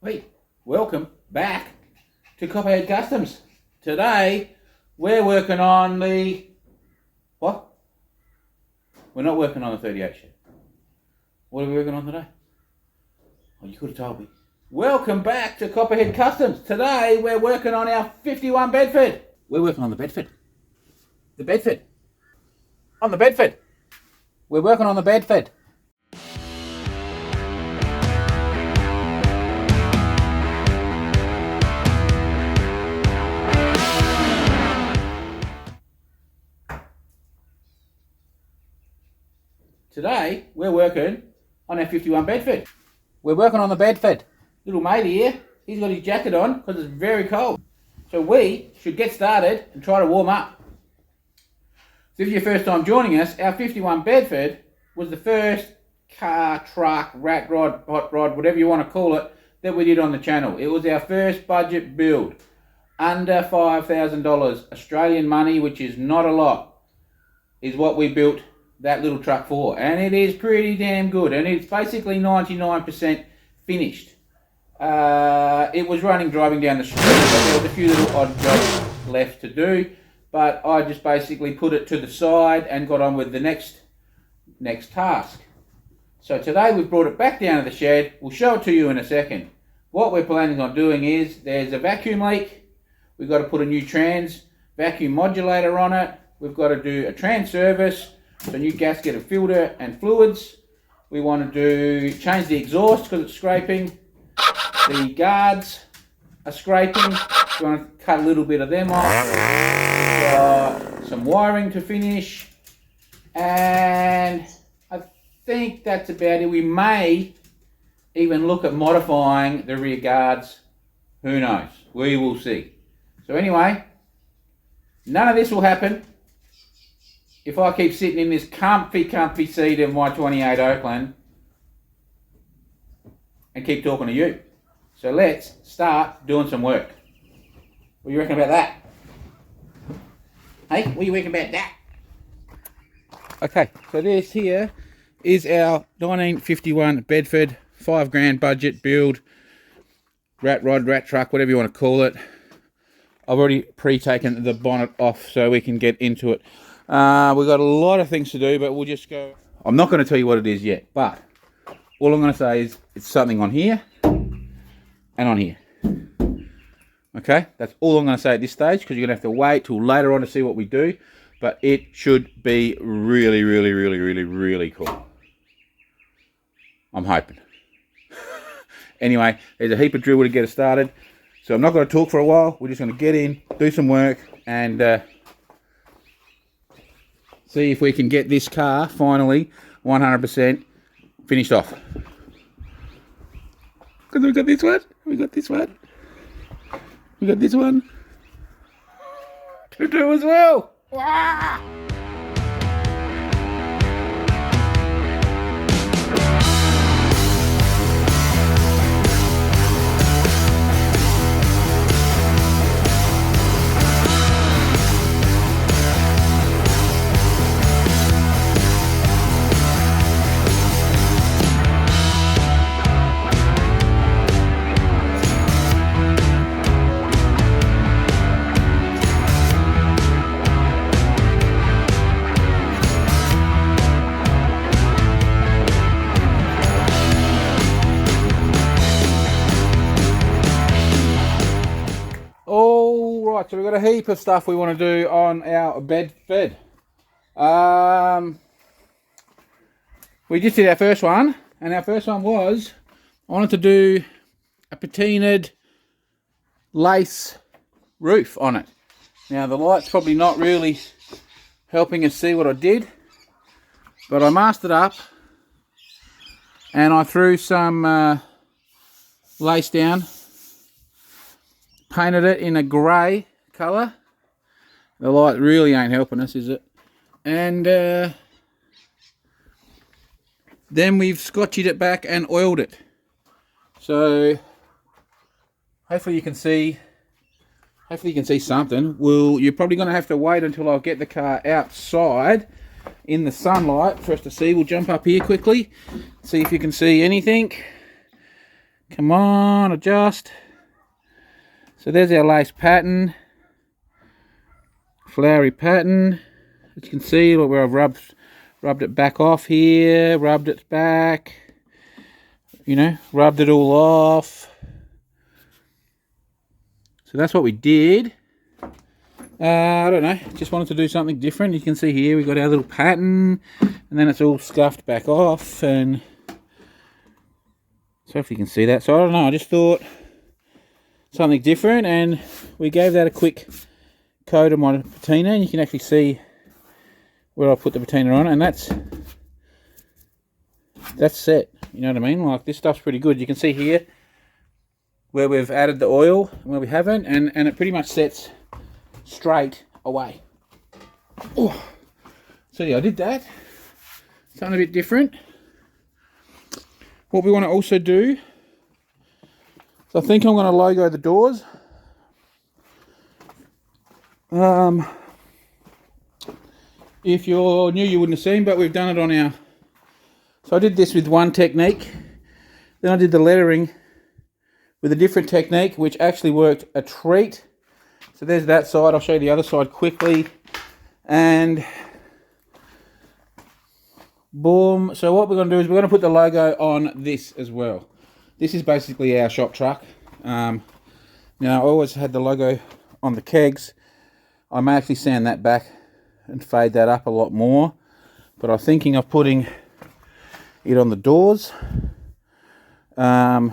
Hey, welcome back to Copperhead Customs. Today we're working on the what? We're not working on the 38 shed. What are we working on today? Oh, you could have told me. Welcome back to Copperhead Customs. Today we're working on our 51 Bedford. We're working on the Bedford. The Bedford. On the Bedford. We're working on the Bedford. Today, we're working on our 51 Bedford. We're working on the Bedford. Little mate here, he's got his jacket on because it's very cold. So we should get started and try to warm up. So if it's your first time joining us, our 51 Bedford was the first car, truck, rat rod, hot rod, whatever you want to call it, that we did on the channel. It was our first budget build. Under $5,000 Australian money, which is not a lot, is what we built that little truck for, and it is pretty damn good, and it's basically 99% finished. It was driving down the street, but there was a few little odd jobs left to do, but I just basically put it to the side and got on with the next task. So today we've brought it back down to the shed. We'll show it to you in a second. What we're planning on doing is, there's a vacuum leak. We've got to put a new trans vacuum modulator on it. We've got to do a trans service, so new gasket and filter and fluids. We want to change the exhaust because it's scraping. The guards are scraping. We want to cut a little bit of them off. We've got some wiring to finish. And I think that's about it. We may even look at modifying the rear guards. Who knows? We will see. So anyway, none of this will happen if I keep sitting in this comfy seat of my 28 Oakland and keep talking to you. So let's start doing some work. What do you reckon about that? Hey, what do you reckon about that? Okay, so this here is our 1951 Bedford, $5,000 budget build, rat rod, rat truck, whatever you want to call it. I've already pre-taken the bonnet off so we can get into it. We've got a lot of things to do, but we'll just go. I'm not going to tell you what it is yet, but all I'm going to say is it's something on here and on here. Okay, that's all I'm going to say at this stage, because you're going to have to wait till later on to see what we do, but it should be really cool. I'm hoping. Anyway, there's a heap of drill to get us started, so I'm not going to talk for a while. We're just going to get in, do some work, and see if we can get this car finally 100% finished off. Because we got this one, we got this one, we got this one to do as well. Wow. So we've got a heap of stuff we want to do on our Bedford. We just did our first one, and our first one was, I wanted to do a patinaed lace roof on it. Now the light's probably not really helping us see what I did, but I masked it up and I threw some lace down, painted it in a grey colour. The light really ain't helping us, is it? And then we've scotched it back and oiled it. So hopefully you can see something. You're probably going to have to wait until I get the car outside in the sunlight for us to see. We'll jump up here quickly, see if you can see anything. Come on, adjust. So there's our lace pattern. Flowery pattern. As you can see, look where I've rubbed it back off here, rubbed it back, you know, rubbed it all off. So that's what we did. I don't know, just wanted to do something different. You can see here we got our little pattern, and then it's all scuffed back off, and so if you can see that. So I don't know, I just thought something different, and we gave that a quick coat of my patina, and you can actually see where I put the patina on, and that's set. You know what I mean? Like, this stuff's pretty good. You can see here where we've added the oil and where we haven't, and it pretty much sets straight away. Oh. So yeah, I did that. Something a bit different. What we want to also do, so I think I'm going to logo the doors. If you're new, you wouldn't have seen, but we've done it on our... So I did this with one technique. Then I did the lettering with a different technique, which actually worked a treat. So there's that side. I'll show you the other side quickly. And boom. So what we're going to do is we're going to put the logo on this as well. This is basically our shop truck. Now, I always had the logo on the kegs. I may actually sand that back and fade that up a lot more. But I'm thinking of putting it on the doors. I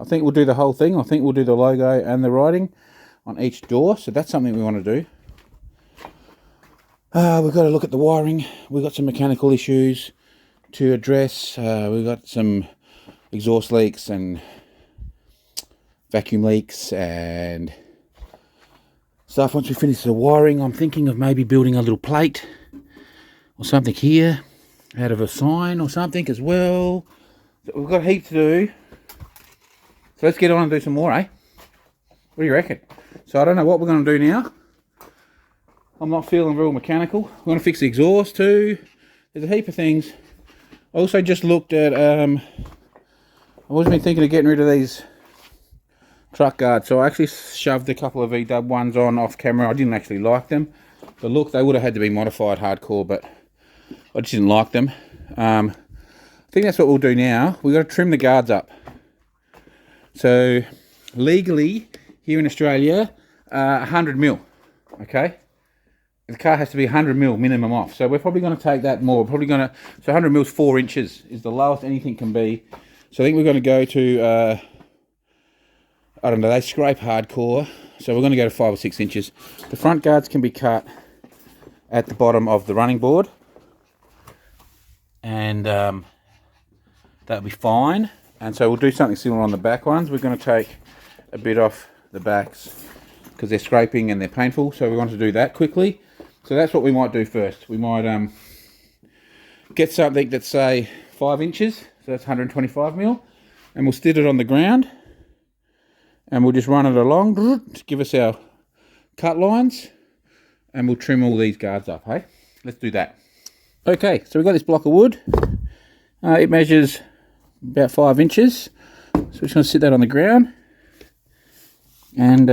think we'll do the whole thing. I think we'll do the logo and the writing on each door. So that's something we want to do. We've got to look at the wiring. We've got some mechanical issues to address. We've got some exhaust leaks and vacuum leaks and stuff. Once we finish the wiring, I'm thinking of maybe building a little plate or something here out of a sign or something as well. So we've got a heap to do. So let's get on and do some more, eh? What do you reckon? So I don't know what we're going to do now. I'm not feeling real mechanical. We're going to fix the exhaust too. There's a heap of things. I also just looked at, I've always been thinking of getting rid of these truck guards. So I actually shoved a couple of V-dub ones on off camera. I didn't actually like them. But look, they would have had to be modified hardcore, but I just didn't like them. I think that's what we'll do now. We've got to trim the guards up. So legally, here in Australia, 100 mil, okay? The car has to be 100 mil minimum off. So we're probably going to take that more. We're probably going to, so 100 mil is 4 inches, is the lowest anything can be. So I think we're going to go to, I don't know, they scrape hardcore. So we're going to go to 5 or 6 inches. The front guards can be cut at the bottom of the running board. And that'll be fine. And so we'll do something similar on the back ones. We're going to take a bit off the backs because they're scraping and they're painful. So we want to do that quickly. So that's what we might do first. We might get something that's, say, 5 inches. So that's 125 mil. And we'll stick it on the ground. And we'll just run it along to give us our cut lines. And we'll trim all these guards up, hey? Let's do that. Okay, so we've got this block of wood. It measures about 5 inches. So we're just going to sit that on the ground. And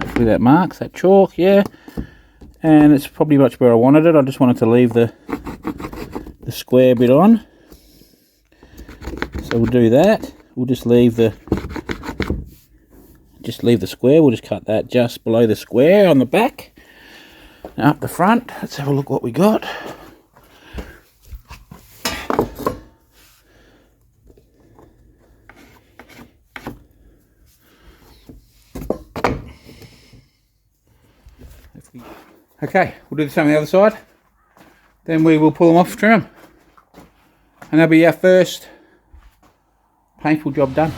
hopefully that marks, that chalk, yeah. And it's probably much where I wanted it. I just wanted to leave the square bit on. So we'll do that. We'll just leave the square. We'll just cut that just below the square on the back. Now up the front, let's have a look what we got. Okay, we'll do the same on the other side. Then we will pull them off, trim them. And that'll be our first painful job done.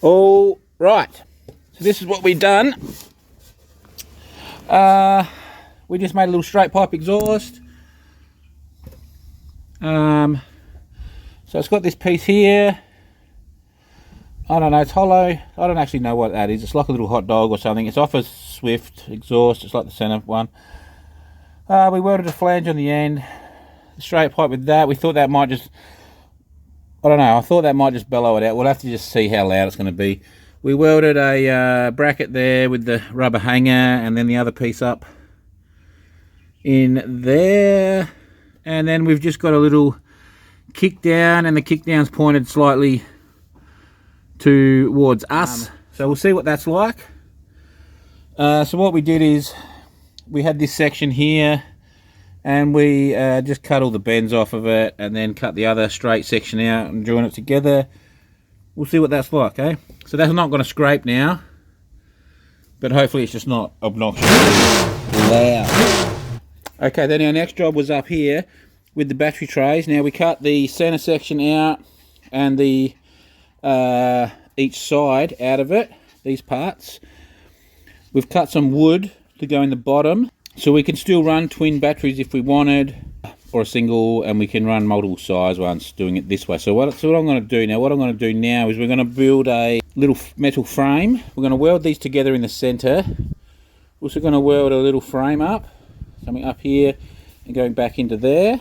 All right, so this is what we've done. We just made a little straight pipe exhaust. So it's got this piece here. I don't know, it's hollow. I don't actually know what that is. It's like a little hot dog or something. It's off a Swift exhaust. It's like the center one. We welded a flange on the end. Straight pipe with that. We thought that might just, I don't know, I thought that might just bellow it out. We'll have to just see how loud it's going to be. We welded a bracket there with the rubber hanger, and then the other piece up in there. And then we've just got a little kick down, and the kick down's pointed slightly towards us. So we'll see what that's like. So what we did is we had this section here, and we just cut all the bends off of it, and then cut the other straight section out and join it together. We'll see what that's like, eh? So that's not going to scrape now, but hopefully it's just not obnoxiously loud. Okay, then our next job was up here with the battery trays. Now we cut the center section out and the each side out of it, these parts. We've cut some wood to go in the bottom, so we can still run twin batteries if we wanted, or a single, and we can run multiple size ones doing it this way. So what I'm going to do now, is we're going to build a little metal frame. We're going to weld these together in the center. We're also going to weld a little frame up, something up here and going back into there,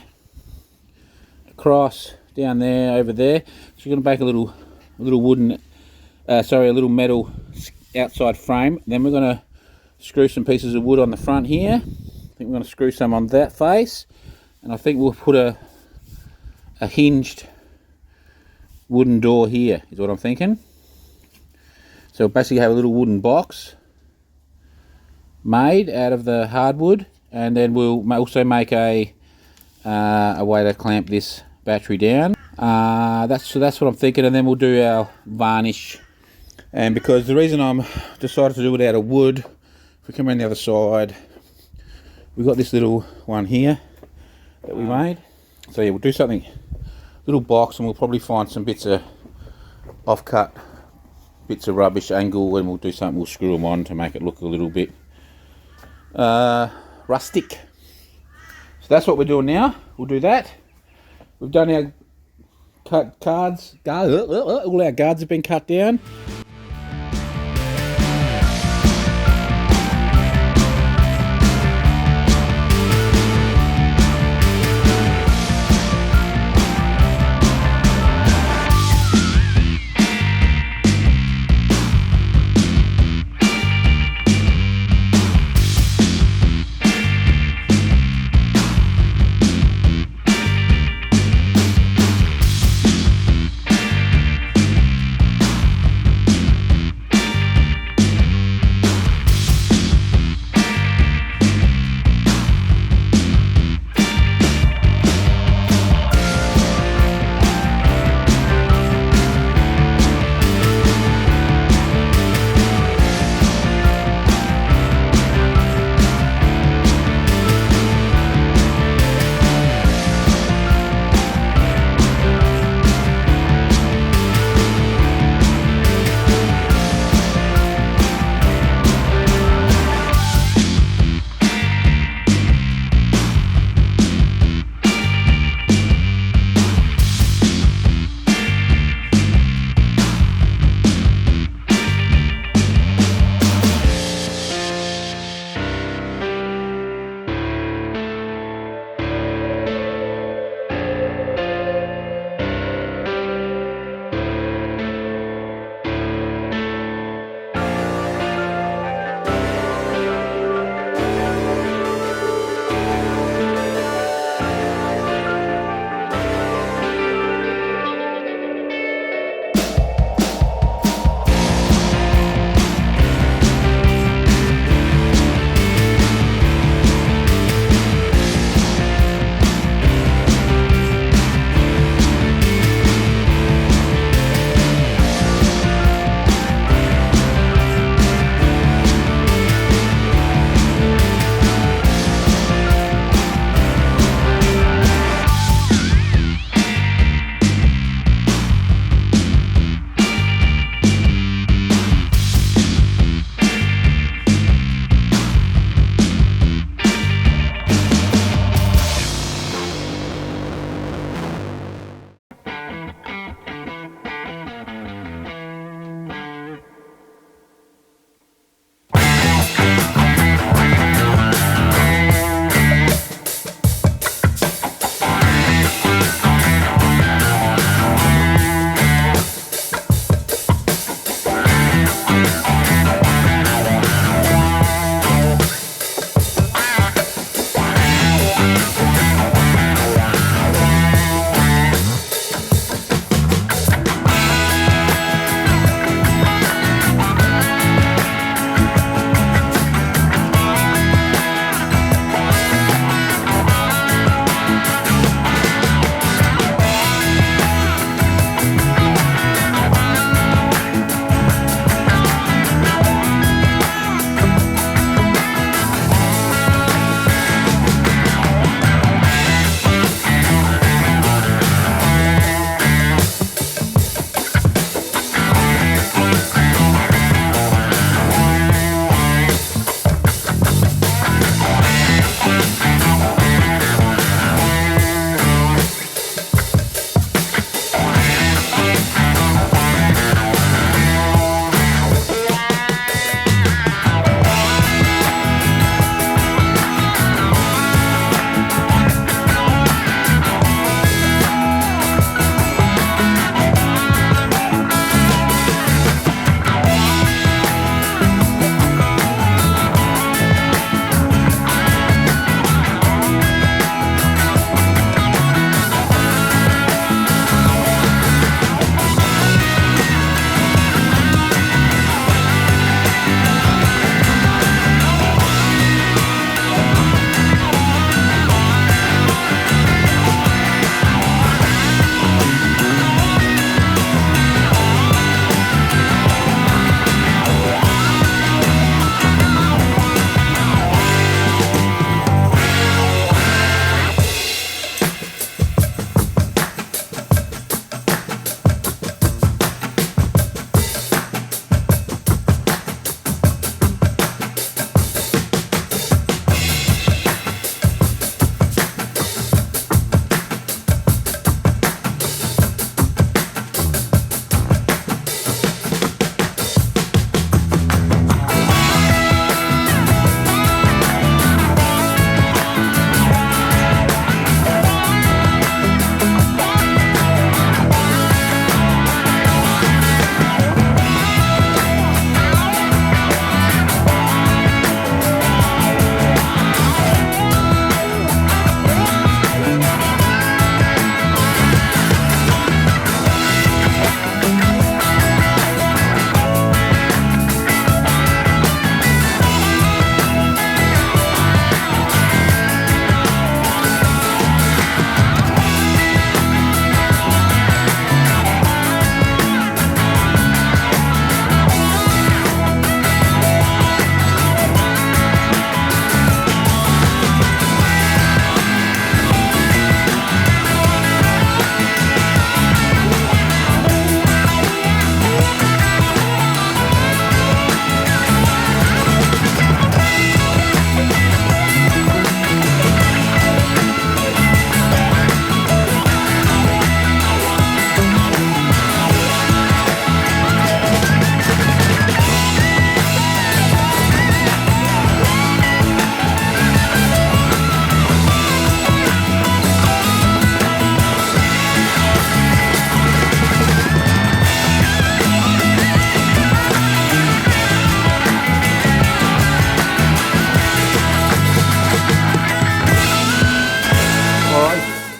across, down there, over there. So we're going to make a little wooden, a little metal outside frame. Then we're going to screw some pieces of wood on the front here. I think we're going to screw some on that face, and I think we'll put a hinged wooden door here, is what I'm thinking. So we'll basically have a little wooden box made out of the hardwood, and then we'll also make a way to clamp this battery down. That's what I'm thinking, and then we'll do our varnish. And because the reason I'm decided to do it out of wood, if we come around the other side, we've got this little one here that we made. So yeah, we'll do something, little box, and we'll probably find some bits of off-cut, bits of rubbish angle, and we'll do something, we'll screw them on to make it look a little bit rustic. So that's what we're doing now. We'll do that. We've done our cards, all our guards have been cut down.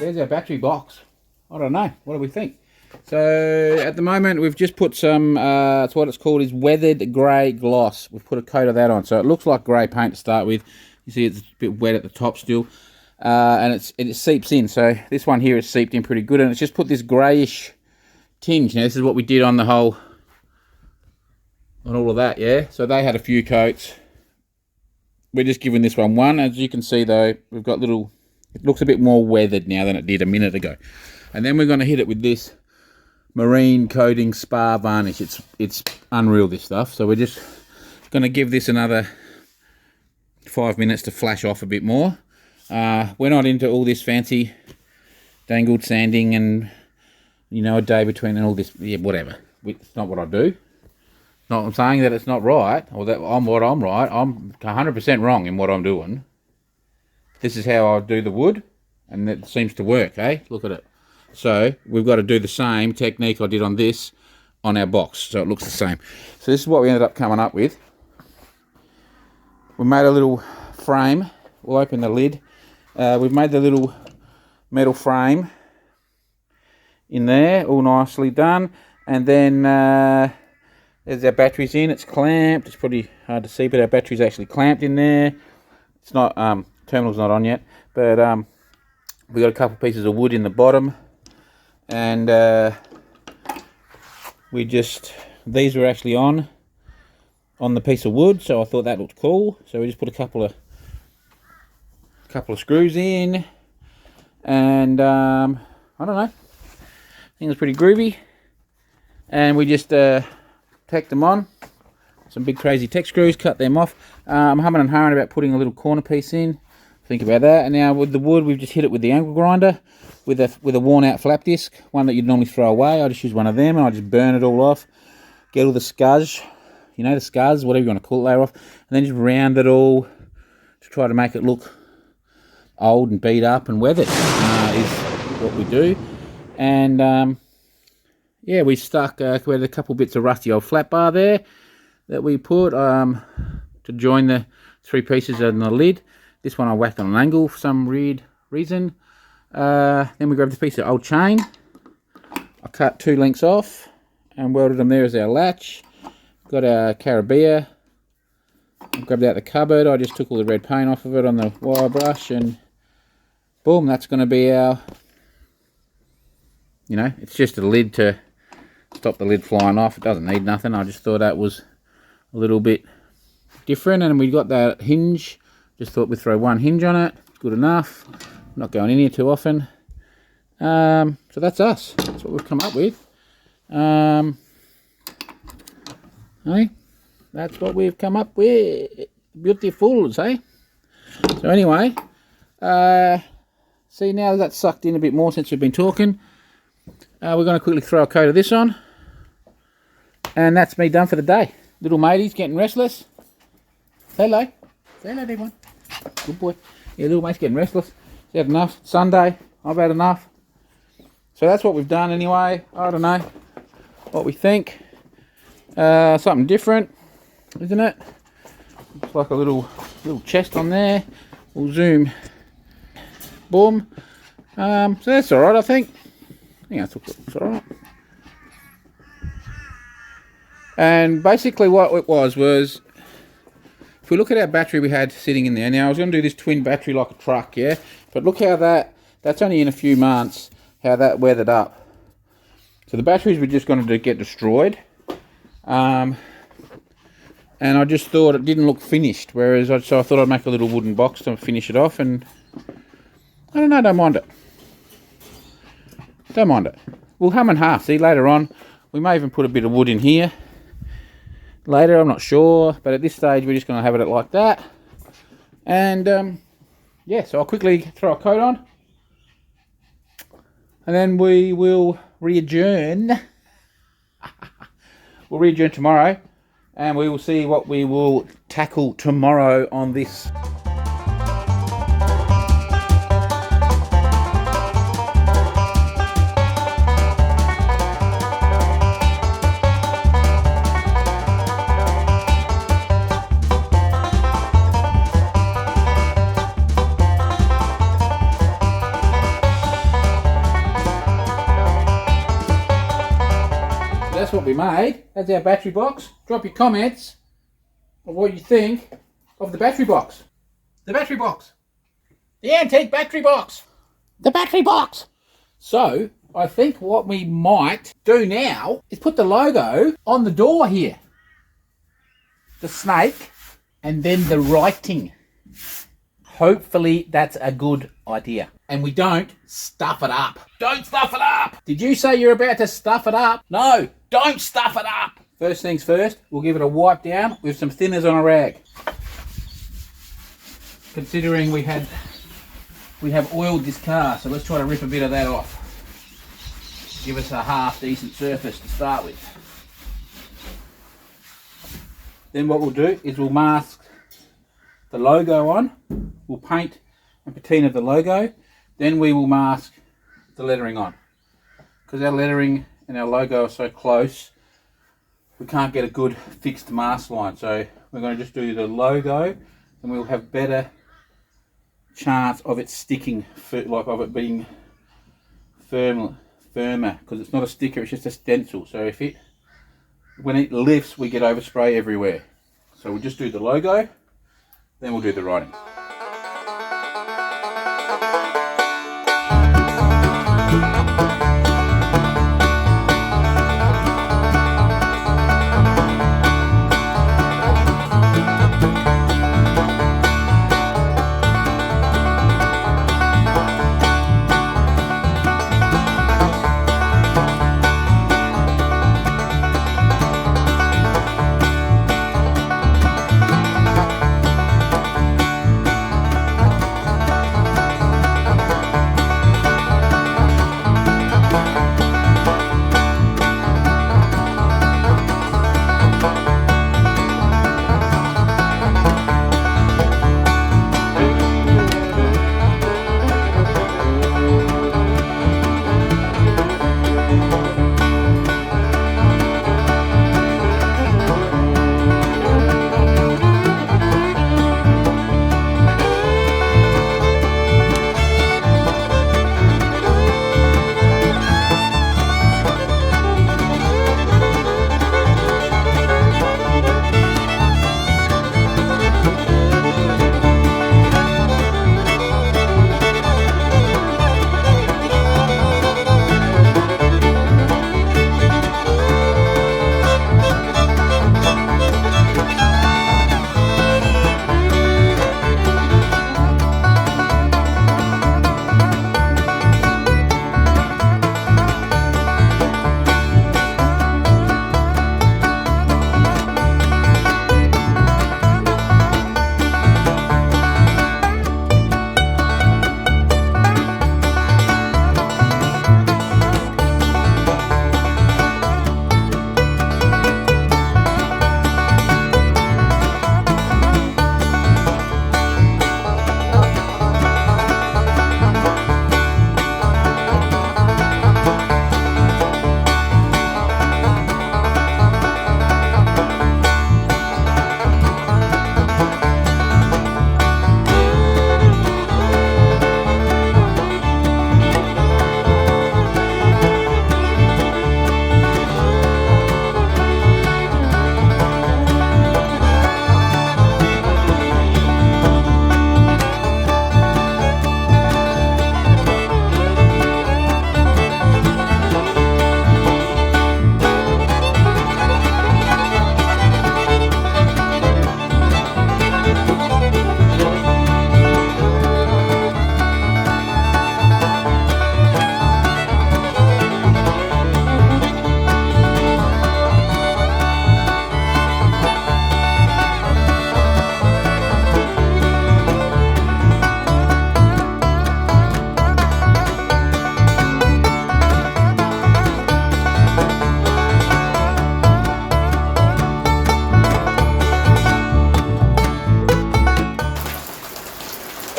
there's our battery box. I don't know. What do we think? So at the moment we've just put some, it's what it's called is weathered grey gloss. We've put a coat of that on. So it looks like grey paint to start with. You see it's a bit wet at the top still. And it seeps in. So this one here is seeped in pretty good. And it's just put this greyish tinge. Now this is what we did on the whole, on all of that, yeah? So they had a few coats. We're just giving this one. As you can see though, we've got little, it looks a bit more weathered now than it did a minute ago. And then we're going to hit it with this marine coating spa varnish. It's unreal, this stuff. So we're just going to give this another 5 minutes to flash off a bit more. We're not into all this fancy dangled sanding and, you know, a day between and all this. Yeah, whatever. It's not what I do. Not I'm saying that it's not right, or that I'm right. I'm 100% wrong in what I'm doing. This is how I do the wood, and it seems to work, eh? Look at it. So we've got to do the same technique I did on this on our box, so it looks the same. So this is what we ended up coming up with. We made a little frame. We'll open the lid. We've made the little metal frame in there, all nicely done. And then there's our batteries in. It's clamped. It's pretty hard to see, but our battery's actually clamped in there. It's not, terminal's not on yet, but we got a couple pieces of wood in the bottom. And we just, these were actually on the piece of wood, so I thought that looked cool. So we just put a couple of screws in, and I don't know, I think it's pretty groovy. And we just tacked them on, some big crazy tech screws, cut them off. I'm humming and hawing about putting a little corner piece in. Think about that. And now with the wood, we've just hit it with the angle grinder with a worn out flap disc, one that you'd normally throw away. I just use one of them and I just burn it all off, get all the scuzz, you know, the scuzz, whatever you want to call it, layer off, and then just round it all to try to make it look old and beat up and weathered, is what we do. And yeah, we stuck, we had a couple bits of rusty old flat bar there that we put to join the three pieces on the lid. This one I whacked on an angle for some weird reason. Then we grabbed this piece of old chain. I cut 2 lengths off and welded them there as our latch. Got our carabiner. Grabbed out the cupboard. I just took all the red paint off of it on the wire brush, and boom, that's going to be our, you know, it's just a lid to stop the lid flying off. It doesn't need nothing. I just thought that was a little bit different. And we got that hinge. Just thought we'd throw one hinge on it. Good enough. Not going in here too often. So that's us. That's what we've come up with. Hey, that's what we've come up with. Beautiful, eh? So anyway, see, now that's sucked in a bit more since we've been talking. We're going to quickly throw a coat of this on. And that's me done for the day. Little matey's getting restless. Say hello. Say hello, everyone. Good boy. Yeah, little mate's getting restless. He's had enough. Sunday. I've had enough. So that's what we've done anyway. I don't know what we think. Something different, isn't it? Looks like a little chest on there. We'll zoom. Boom. So that's alright, I think. I think that's alright. And basically what it was, if we look at our battery we had sitting in there, now I was going to do this twin battery like a truck, yeah? But look how that's only in a few months, how that weathered up. So the batteries were just going to get destroyed. And I just thought it didn't look finished, so I thought I'd make a little wooden box to finish it off, and I don't know, don't mind it. Don't mind it. We'll hum and half, see, later on. We may even put a bit of wood in here. Later, I'm not sure, but at this stage we're just going to have it like that. And yeah, so I'll quickly throw a coat on, and then we will re-adjourn. We'll re-adjourn tomorrow, and we will see what we will tackle tomorrow on this. that's what we made. That's our battery box. Drop your comments of what you think of the battery box. The battery box. The antique battery box. The battery box. So, I think what we might do now is put the logo on the door here. The snake and then the writing. Hopefully that's a good idea. And we don't stuff it up. Don't stuff it up! Did you say you're about to stuff it up? No, don't stuff it up! First things first, we'll give it a wipe down with some thinners on a rag. Considering we have oiled this car, so let's try to rip a bit of that off. Give us a half decent surface to start with. Then what we'll do is we'll mask the logo on. We'll paint and patina the logo. Then we will mask the lettering on. Because our lettering and our logo are so close, we can't get a good fixed mask line. So we're going to just do the logo, and we'll have better chance of it sticking, like of it being firmer, because it's not a sticker, it's just a stencil. So when it lifts, we get overspray everywhere. So we'll just do the logo, then we'll do the writing.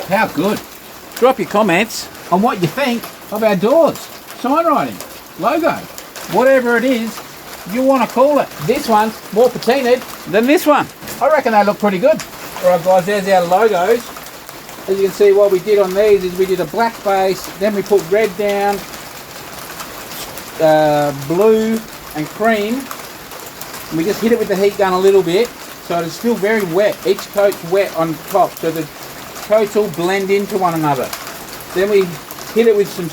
How good. Drop your comments on what you think of our doors, sign writing, logo, whatever it is you want to call it. This one's more patinaed than this one. I reckon they look pretty good. Alright guys, there's our logos. As you can see, what we did on these is we did a black base, then we put red down, blue, and cream. And we just hit it with the heat gun a little bit, so it's still very wet. Each coat's wet on top, so the coats all blend into one another. Then we hit it with some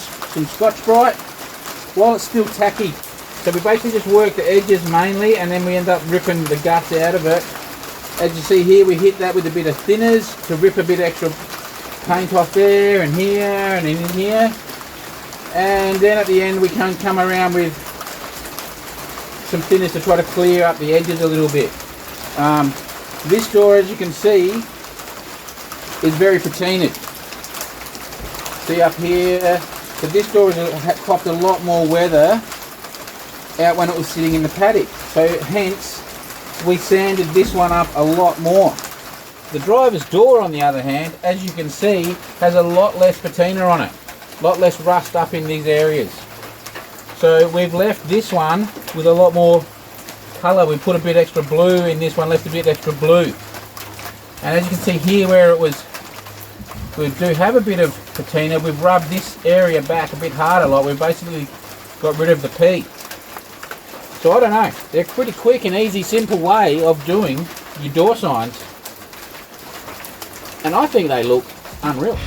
Scotch-Brite while it's still tacky. So we basically just work the edges mainly, and then we end up ripping the guts out of it. As you see here, we hit that with a bit of thinners to rip a bit extra paint off there and here and in here. And then at the end we can come around with some thinners to try to clear up the edges a little bit. This door, as you can see, is very patinaed. See up here, so this door has copped a lot more weather out when it was sitting in the paddock. So hence, we sanded this one up a lot more. The driver's door, on the other hand, as you can see, has a lot less patina on it. A lot less rust up in these areas. So we've left this one with a lot more colour. We put a bit extra blue in this one, left a bit extra blue. And as you can see here where it was, we do have a bit of patina. We've rubbed this area back a bit harder, like we've basically got rid of the peat. So I don't know, they're a pretty quick and easy, simple way of doing your door signs. And I think they look unreal.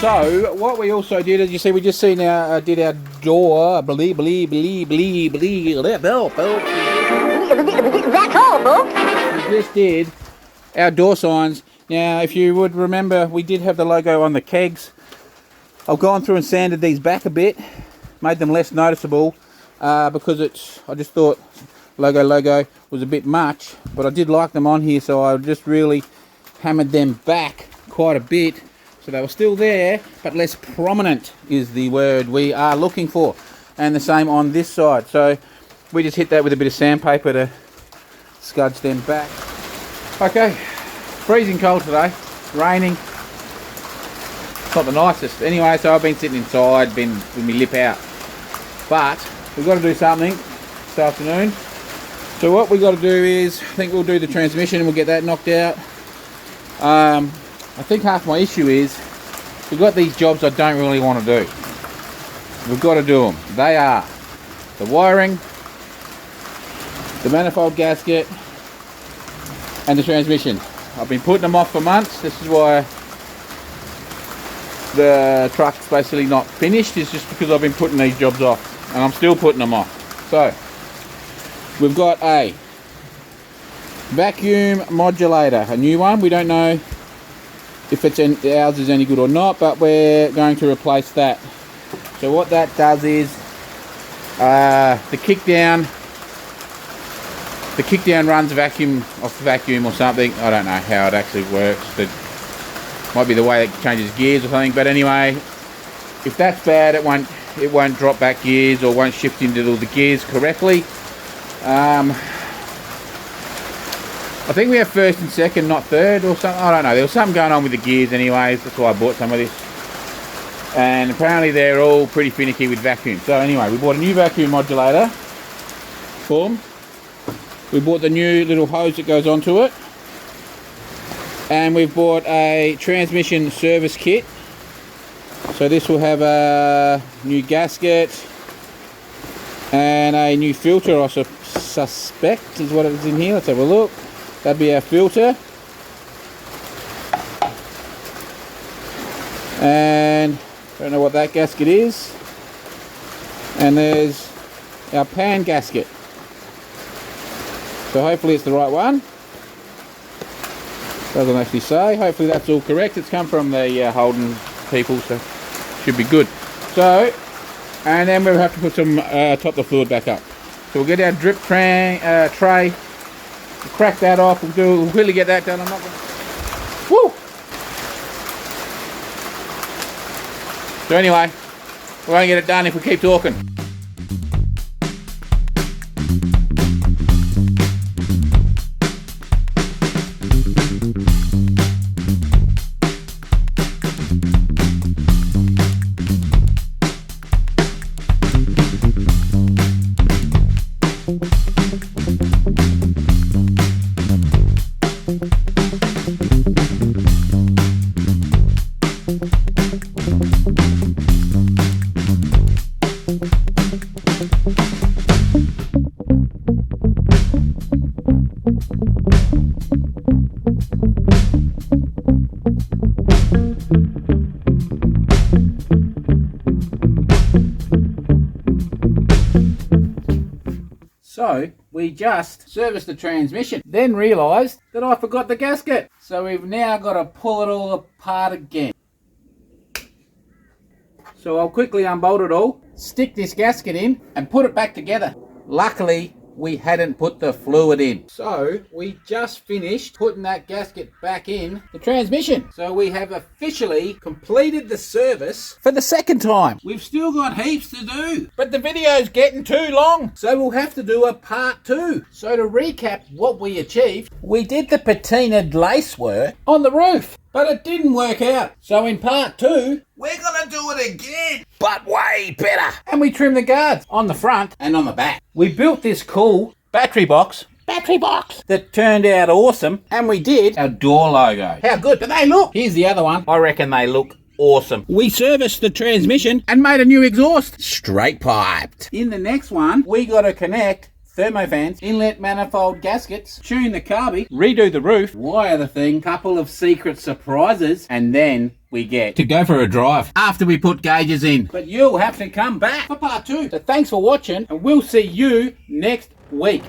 So what we also did, as you see, we just did our door. That's all, folks. We just did our door signs. Now, if you would remember, we did have the logo on the kegs. I've gone through and sanded these back a bit, made them less noticeable because I just thought logo was a bit much, but I did like them on here, so I just really hammered them back quite a bit. So they were still there, but less prominent is the word we are looking for. And the same on this side. So we just hit that with a bit of sandpaper to scudge them back. Okay, freezing cold today, raining. It's not the nicest. Anyway, so I've been sitting inside, been with my lip out. But we've got to do something this afternoon. So what we've got to do is, I think we'll do the transmission and we'll get that knocked out. I think half my issue is we've got these jobs I don't really want to do. We've got to do them. They are the wiring, the manifold gasket, and the transmission. I've been putting them off for months. This is why the truck's basically not finished. It's just because I've been putting these jobs off, and I'm still putting them off. So we've got a vacuum modulator, a new one. We don't know if ours is any good or not, but we're going to replace that. So what that does is the kickdown runs vacuum off the vacuum or something. I don't know how it actually works, but might be the way it changes gears or something. But anyway, if that's bad, it won't drop back gears or won't shift into all the gears correctly. I think we have first and second, not third or something. I don't know. There was something going on with the gears anyways. That's why I bought some of this. And apparently they're all pretty finicky with vacuum. So anyway, we bought a new vacuum modulator form. We bought the new little hose that goes onto it. And we've bought a transmission service kit. So this will have a new gasket and a new filter, I suspect is what is in here. Let's have a look. That'd be our filter. And I don't know what that gasket is. And there's our pan gasket. So hopefully it's the right one. Doesn't actually say. Hopefully that's all correct. It's come from the Holden people, so should be good. So, and then we'll have to put some top the fluid back up. So we'll get our drip tray, we'll crack that off. We'll really get that done. I'm not gonna... Woo! So anyway, we won't get it done if we keep talking. So we just serviced the transmission, then realised that I forgot the gasket. So we've now got to pull it all apart again. So I'll quickly unbolt it all, stick this gasket in and put it back together. Luckily, we hadn't put the fluid in. So we just finished putting that gasket back in the transmission. So we have officially completed the service for the second time. We've still got heaps to do, but the video's getting too long. So we'll have to do a part 2. So to recap what we achieved, we did the patinaed lace work on the roof, but it didn't work out. So in part 2, we're gonna do it again, but way better. And we trimmed the guards on the front and on the back. We built this cool battery box that turned out awesome, and we did our door logo. How good do they look? Here's the other one. I reckon they look awesome. We serviced the transmission and made a new exhaust, straight piped. In the next one, we got to connect thermofans, inlet manifold gaskets, tune the carby, redo the roof, wire the thing, couple of secret surprises, and then we get to go for a drive after we put gauges in. But you'll have to come back for part 2. So thanks for watching, and we'll see you next week.